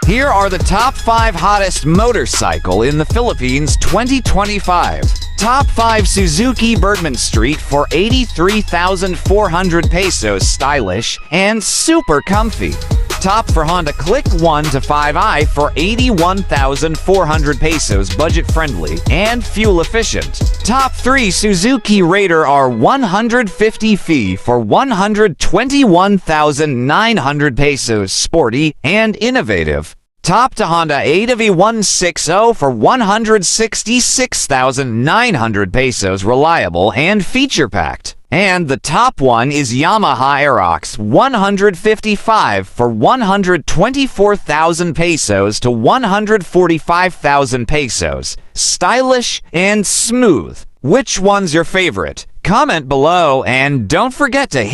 Here are the top 5 hottest motorcycle in the Philippines 2025. Top 5 Suzuki Burgman Street for 83,400 pesos, stylish and super comfy. Top for Honda Click 1 to 5i for 81,400 pesos, budget friendly and fuel efficient. Top 3 Suzuki Raider R150 Fi for 121,900 pesos, sporty and innovative. Top to Honda A160 for 166,900 pesos, reliable and feature-packed. And the top one is Yamaha Aerox 150 Fi for 124,000 pesos to 145,000 pesos. Stylish and smooth. Which one's your favorite? Comment below and don't forget to hit